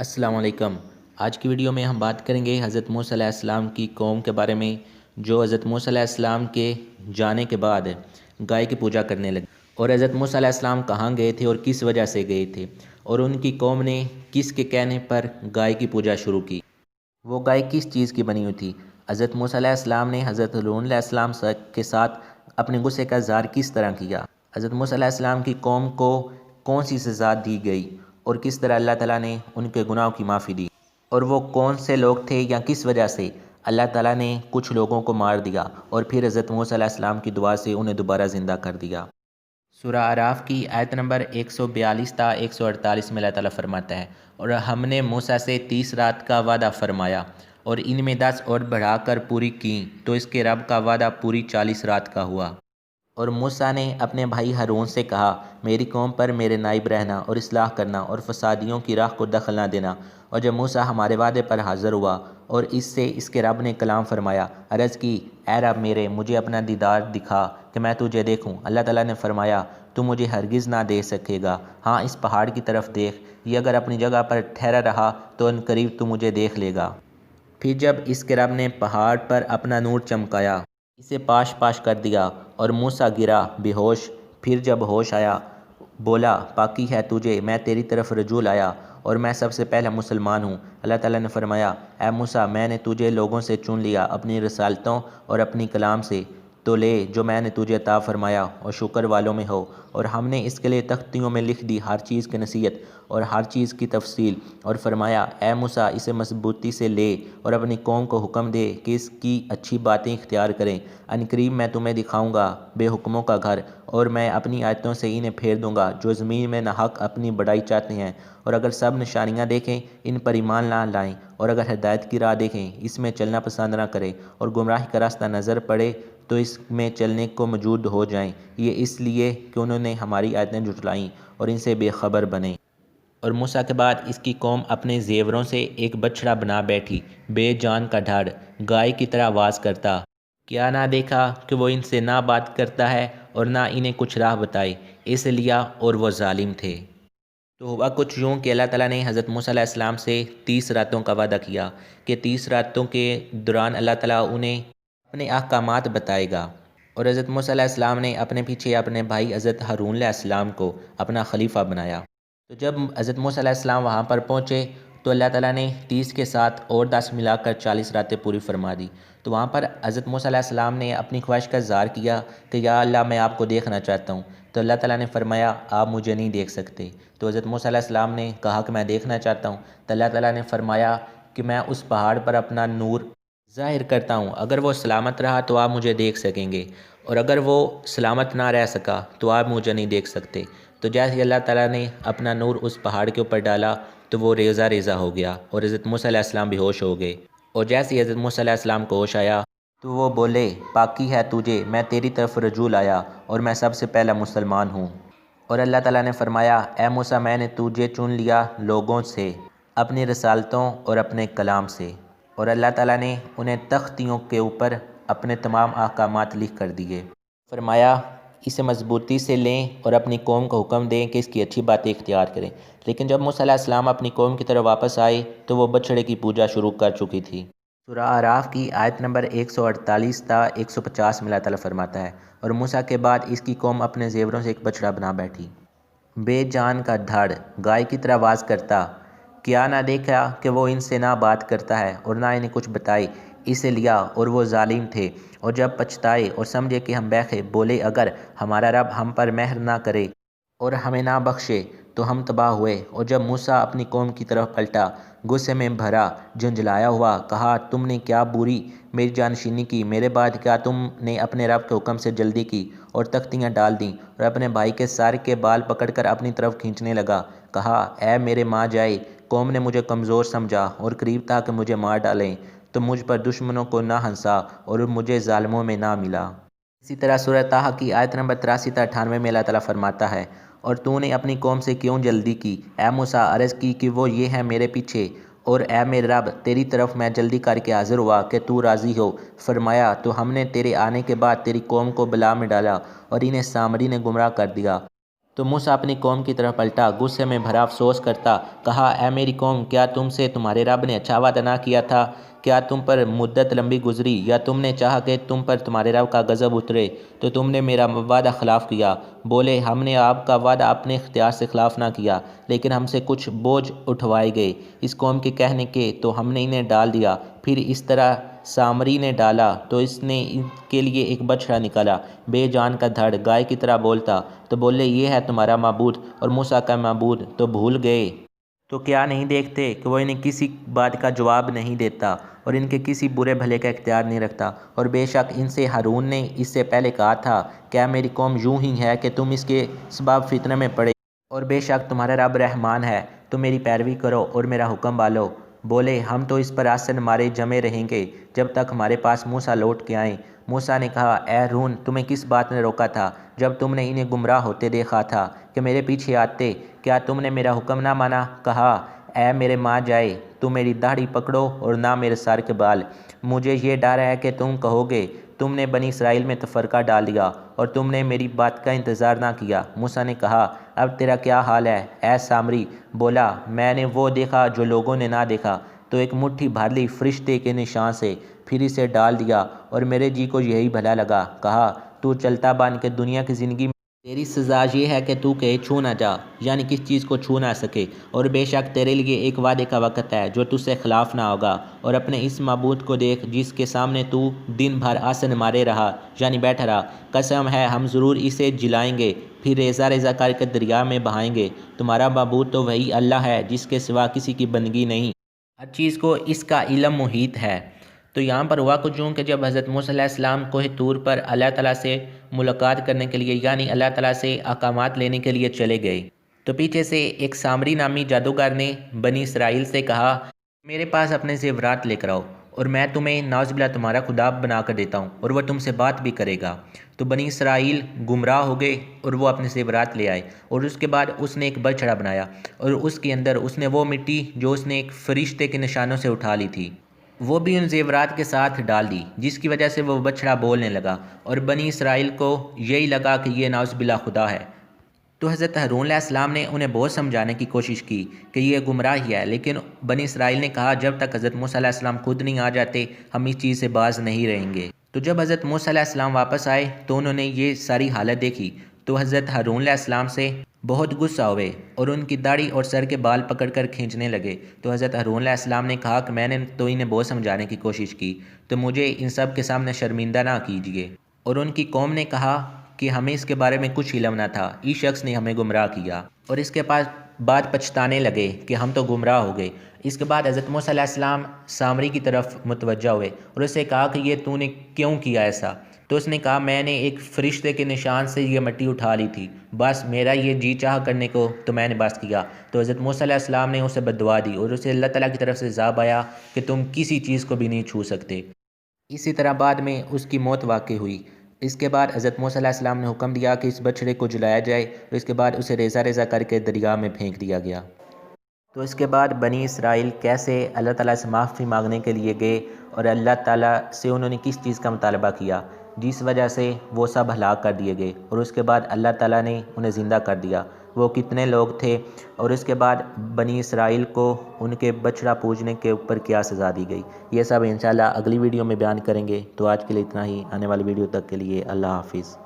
السلام علیکم۔ آج کی ویڈیو میں ہم بات کریں گے حضرت موسیٰ علیہ السلام کی قوم کے بارے میں، جو حضرت موسیٰ علیہ السلام کے جانے کے بعد گائے کی پوجا کرنے لگے، اور حضرت موسیٰ علیہ السلام کہاں گئے تھے اور کس وجہ سے گئے تھے، اور ان کی قوم نے کس کے کہنے پر گائے کی پوجا شروع کی۔ وہ گائے کس چیز کی بنی ہوئی تھی؟ حضرت موسیٰ علیہ السلام نے حضرت ہارون علیہ السلام کے ساتھ اپنے غصے کا اظہار کس طرح کیا؟ حضرت موسیٰ علیہ السلام کی قوم کو کون سی سزا دی گئی اور کس طرح اللہ تعالیٰ نے ان کے گناہوں کی معافی دی؟ اور وہ کون سے لوگ تھے یا کس وجہ سے اللہ تعالیٰ نے کچھ لوگوں کو مار دیا اور پھر حضرت موسیٰ علیہ السلام کی دعا سے انہیں دوبارہ زندہ کر دیا؟ سورہ اعراف کی آیت نمبر 142 تا 148 میں اللہ تعالیٰ فرماتا ہے، اور ہم نے موسیٰ سے 30 رات کا وعدہ فرمایا اور ان میں 10 اور بڑھا کر پوری کیں، تو اس کے رب کا وعدہ پوری 40 رات کا ہوا۔ اور موسیٰ نے اپنے بھائی ہارون سے کہا، میری قوم پر میرے نائب رہنا اور اصلاح کرنا اور فسادیوں کی راہ کو دخل نہ دینا۔ اور جب موسیٰ ہمارے وعدے پر حاضر ہوا اور اس کے رب نے کلام فرمایا، عرض کی، اے رب میرے، مجھے اپنا دیدار دکھا کہ میں تجھے دیکھوں۔ اللہ تعالیٰ نے فرمایا، تو مجھے ہرگز نہ دیکھ سکے گا، ہاں اس پہاڑ کی طرف دیکھ، یہ اگر اپنی جگہ پر ٹھہرا رہا تو ان قریب تو مجھے دیکھ لے گا۔ پھر جب اس کے رب نے پہاڑ پر اپنا نور چمکایا، اسے پاش پاش کر دیا اور موسیٰ گرا بے ہوش۔ پھر جب ہوش آیا بولا، پاکی ہے تجھے، میں تیری طرف رجوع لایا اور میں سب سے پہلا مسلمان ہوں۔ اللہ تعالیٰ نے فرمایا، اے موسیٰ، میں نے تجھے لوگوں سے چن لیا، اپنی رسالتوں اور اپنی کلام سے، تو لے جو میں نے تجھے عطا فرمایا اور شکر والوں میں ہو۔ اور ہم نے اس کے لیے تختیوں میں لکھ دی ہر چیز کی نصیحت اور ہر چیز کی تفصیل، اور فرمایا، اے موسیٰ، اسے مضبوطی سے لے اور اپنی قوم کو حکم دے کہ اس کی اچھی باتیں اختیار کریں۔ ان قریب میں تمہیں دکھاؤں گا بے حکموں کا گھر، اور میں اپنی آیتوں سے انہیں پھیر دوں گا جو زمین میں ناحق اپنی بڑائی چاہتے ہیں، اور اگر سب نشانیاں دیکھیں ان پر ایمان نہ لائیں، اور اگر ہدایت کی راہ دیکھیں اس میں چلنا پسند نہ کریں، اور گمراہی کا راستہ نظر پڑے تو اس میں چلنے کو موجود ہو جائیں، یہ اس لیے کہ انہوں نے ہماری آیتیں جھٹلائیں اور ان سے بے خبر بنے۔ اور موسیٰ کے بعد اس کی قوم اپنے زیوروں سے ایک بچڑا بنا بیٹھی، بے جان کا ڈھڑ، گائے کی طرح آواز کرتا۔ کیا نہ دیکھا کہ وہ ان سے نہ بات کرتا ہے اور نہ انہیں کچھ راہ بتائے، اس لیا اور وہ ظالم تھے۔ تو ہوا کچھ یوں کہ اللہ تعالیٰ نے حضرت موسیٰ علیہ السلام سے 30 راتوں کا وعدہ کیا کہ 30 راتوں کے دوران اللہ تعالیٰ انہیں اپنے احکامات بتائے گا، اور حضرت موسیٰ علیہ السلام نے اپنے پیچھے اپنے بھائی حضرت ہارون علیہ السلام کو اپنا خلیفہ بنایا۔ تو جب حضرت موسیٰ علیہ السلام وہاں پر پہنچے تو اللہ تعالیٰ نے 30 کے ساتھ اور 10 ملا کر 40 راتیں پوری فرما دی۔ تو وہاں پر حضرت موسیٰ علیہ السلام نے اپنی خواہش کا اظہار کیا کہ یا اللہ، میں آپ کو دیکھنا چاہتا ہوں۔ تو اللہ تعالیٰ نے فرمایا، آپ مجھے نہیں دیکھ سکتے۔ تو حضرت موسیٰ علیہ السلام نے کہا کہ میں دیکھنا چاہتا ہوں۔ تو اللہ تعالیٰ نے فرمایا کہ میں اس پہاڑ پر اپنا نور ظاہر کرتا ہوں، اگر وہ سلامت رہا تو آپ مجھے دیکھ سکیں گے، اور اگر وہ سلامت نہ رہ سکا تو آپ مجھے نہیں دیکھ سکتے۔ تو جیسے اللہ تعالیٰ نے اپنا نور اس پہاڑ کے اوپر ڈالا تو وہ ریزہ ریزہ ہو گیا اور حضرت موسیٰ علیہ السلام بے ہوش ہو گئے۔ اور جیسے ہی حضرت موسیٰ علیہ السلام کو ہوش آیا تو وہ بولے، پاکی ہے تجھے، میں تیری طرف رجوع لایا اور میں سب سے پہلا مسلمان ہوں۔ اور اللہ تعالیٰ نے فرمایا، اے موسیٰ، میں نے تجھے چن لیا لوگوں سے، اپنی رسالتوں اور اپنے کلام سے۔ اور اللہ تعالیٰ نے انہیں تختیوں کے اوپر اپنے تمام احکامات لکھ کر دیے۔ فرمایا، اسے مضبوطی سے لیں اور اپنی قوم کو حکم دیں کہ اس کی اچھی باتیں اختیار کریں۔ لیکن جب موسیٰ علیہ السلام اپنی قوم کی طرف واپس آئے تو وہ بچڑے کی پوجا شروع کر چکی تھی۔ سورہ اعراف کی آیت نمبر 148 تا 150 میں اللہ تعالیٰ فرماتا ہے، اور موسیٰ کے بعد اس کی قوم اپنے زیوروں سے ایک بچڑا بنا بیٹھی، بے جان کا دھڑ، گائے کی طرح آواز کرتا۔ کیا نہ دیکھا کہ وہ ان سے نہ بات کرتا ہے اور نہ انہیں کچھ بتائے، اسے لیا اور وہ ظالم تھے۔ اور جب پچھتائے اور سمجھے کہ ہم بیخے، بولے، اگر ہمارا رب ہم پر مہر نہ کرے اور ہمیں نہ بخشے تو ہم تباہ ہوئے۔ اور جب موسیٰ اپنی قوم کی طرف پلٹا، غصے میں بھرا، جھنجھلایا ہوا، کہا، تم نے کیا بری میری جانشینی کی، میرے بعد کیا تم نے اپنے رب کے حکم سے جلدی کی اور تختیاں ڈال دیں، اور اپنے بھائی کے سر کے بال پکڑ کر اپنی طرف کھینچنے لگا، کہا، اے میرے ماں جائے، قوم نے مجھے کمزور سمجھا اور قریب تھا کہ مجھے مار ڈالیں، تو مجھ پر دشمنوں کو نہ ہنسا اور مجھے ظالموں میں نہ ملا۔ اسی طرح سورہ طٰہٰ کی آیت نمبر 83 تا 98 میں اللہ تعالیٰ فرماتا ہے، اور تو نے اپنی قوم سے کیوں جلدی کی، اے موسیٰ، عرض کی کہ وہ یہ ہے میرے پیچھے، اور اے میرے رب، تیری طرف میں جلدی کر کے حاضر ہوا کہ تو راضی ہو۔ فرمایا، تو ہم نے تیرے آنے کے بعد تیری قوم کو بلا میں ڈالا اور انہیں سامری نے گمراہ کر دیا، تو موسیٰ اپنی قوم کی طرف پلٹا، غصے میں بھرا افسوس کرتا، کہا اے میری قوم، کیا تم سے تمہارے رب نے اچھا وعدہ نہ کیا تھا؟ کیا تم پر مدت لمبی گزری یا تم نے چاہا کہ تم پر تمہارے رب کا غضب اترے تو تم نے میرا وعدہ خلاف کیا؟ بولے ہم نے آپ کا وعدہ اپنے اختیار سے خلاف نہ کیا، لیکن ہم سے کچھ بوجھ اٹھوائے گئے۔ اس قوم کے کہنے کے تو ہم نے انہیں ڈال دیا، پھر اس طرح سامری نے ڈالا تو اس نے ان کے لیے ایک بچڑا نکالا، بے جان کا دھڑ، گائے کی طرح بولتا۔ تو بولے یہ ہے تمہارا معبود اور موسیٰ کا معبود، تو بھول گئے؟ تو کیا نہیں دیکھتے کہ وہ انہیں کسی بات کا جواب نہیں دیتا اور ان کے کسی برے بھلے کا اختیار نہیں رکھتا؟ اور بے شک ان سے ہارون نے اس سے پہلے کہا تھا کیا میری قوم یوں ہی ہے کہ تم اس کے سبب فتنہ میں پڑے، اور بے شک تمہارا رب رحمان ہے، تم میری پیروی کرو اور میرا حکم پالو۔ بولے ہم تو اس پر آسن مارے جمے رہیں گے جب تک ہمارے پاس موسیٰ لوٹ کے آئیں۔ موسیٰ نے کہا اے ہارون، تمہیں کس بات نے روکا تھا جب تم نے انہیں گمراہ ہوتے دیکھا تھا کہ میرے پیچھے آتے؟ کیا تم نے میرا حکم نہ مانا؟ کہا اے میرے ماں جائے، تم میری داڑھی پکڑو اور نہ میرے سر کے بال۔ مجھے یہ ڈر ہے کہ تم کہو گے تم نے بنی اسرائیل میں تفرقہ ڈال دیا اور تم نے میری بات کا انتظار نہ کیا۔ موسیٰ نے کہا اب تیرا کیا حال ہے اے سامری؟ بولا میں نے وہ دیکھا جو لوگوں نے نہ دیکھا، تو ایک مٹھی بھر لی فرشتے کے نشان سے، پھر اسے ڈال دیا اور میرے جی کو یہی بھلا لگا۔ کہا تو چلتا بن کے دنیا کی زندگی میں تیری سزا یہ ہے کہ تو کہیں چھو نہ جا، یعنی کس چیز کو چھو نہ سکے، اور بے شک تیرے لیے ایک وعدے کا وقت ہے جو تجھ سے خلاف نہ ہوگا، اور اپنے اس معبود کو دیکھ جس کے سامنے تو دن بھر آسن مارے رہا، یعنی بیٹھا رہا۔ قسم ہے ہم ضرور اسے جلائیں گے، پھر ریزہ ریزہ کر کے دریا میں بہائیں گے۔ تمہارا معبود تو وہی اللہ ہے جس کے سوا کسی کی بندگی نہیں، ہر چیز کو اس کا علم محیط ہے۔ تو یہاں پر ہوا کچھ یوں کہ جب حضرت موسیٰ علیہ السلام کوہ طور پر اللہ تعالیٰ سے ملاقات کرنے کے لیے، یعنی اللہ تعالیٰ سے احکامات لینے کے لیے چلے گئے، تو پیچھے سے ایک سامری نامی جادوگر نے بنی اسرائیل سے کہا میرے پاس اپنے زیورات لے کر آؤ اور میں تمہیں نعوذ باللہ تمہارا خدا بنا کر دیتا ہوں اور وہ تم سے بات بھی کرے گا۔ تو بنی اسرائیل گمراہ ہو گئے اور وہ اپنے زیورات لے آئے، اور اس کے بعد اس نے ایک بچڑا بنایا اور اس کے اندر اس نے وہ مٹی جو اس نے ایک فرشتے کے نشانوں سے اٹھا لی تھی وہ بھی ان زیورات کے ساتھ ڈال دی، جس کی وجہ سے وہ بچڑا بولنے لگا، اور بنی اسرائیل کو یہی لگا کہ یہ نعوذ باللہ خدا ہے۔ تو حضرت ہارون علیہ السلام نے انہیں بہت سمجھانے کی کوشش کی کہ یہ گمراہی ہے، لیکن بنی اسرائیل نے کہا جب تک حضرت موسیٰ علیہ السلام خود نہیں آ جاتے ہم اس چیز سے باز نہیں رہیں گے۔ تو جب حضرت موسیٰ علیہ السلام واپس آئے تو انہوں نے یہ ساری حالت دیکھی تو حضرت ہارون علیہ السلام سے بہت غصہ ہوئے اور ان کی داڑھی اور سر کے بال پکڑ کر کھینچنے لگے۔ تو حضرت ہارون علیہ السلام نے کہا کہ میں نے تو انہیں بہت سمجھانے کی کوشش کی، تو مجھے ان سب کے سامنے شرمندہ نہ کیجیے۔ اور ان کی قوم نے کہا کہ ہمیں اس کے بارے میں کچھ علم نہ تھا، اس شخص نے ہمیں گمراہ کیا، اور اس کے پاس بعد پچھتانے لگے کہ ہم تو گمراہ ہو گئے۔ اس کے بعد حضرت موسیٰ علیہ السلام سامری کی طرف متوجہ ہوئے اور اس سے کہا کہ یہ تو نے کیوں کیا ایسا؟ تو اس نے کہا میں نے ایک فرشتے کے نشان سے یہ مٹی اٹھا لی تھی، بس میرا یہ جی چاہ کرنے کو تو میں نے بس کیا۔ تو حضرت موسیٰ علیہ السلام نے اسے بد دعا دی اور اسے اللہ تعالیٰ کی طرف سے عذاب آیا کہ تم کسی چیز کو بھی نہیں چھو سکتے۔ اسی طرح بعد میں اس کی موت واقع ہوئی۔ اس کے بعد حضرت موسیٰ علیہ السلام نے حکم دیا کہ اس بچڑے کو جلایا جائے، اور اس کے بعد اسے ریزہ ریزہ کر کے دریا میں پھینک دیا گیا۔ تو اس کے بعد بنی اسرائیل کیسے اللہ تعالیٰ سے معافی مانگنے کے لیے گئے اور اللہ تعالیٰ سے انہوں نے کس چیز کا مطالبہ کیا جس وجہ سے وہ سب ہلاک کر دیے گئے، اور اس کے بعد اللہ تعالیٰ نے انہیں زندہ کر دیا، وہ کتنے لوگ تھے، اور اس کے بعد بنی اسرائیل کو ان کے بچڑا پوجنے کے اوپر کیا سزا دی گئی، یہ سب انشاءاللہ اگلی ویڈیو میں بیان کریں گے۔ تو آج کے لیے اتنا ہی، آنے والی ویڈیو تک کے لیے اللہ حافظ۔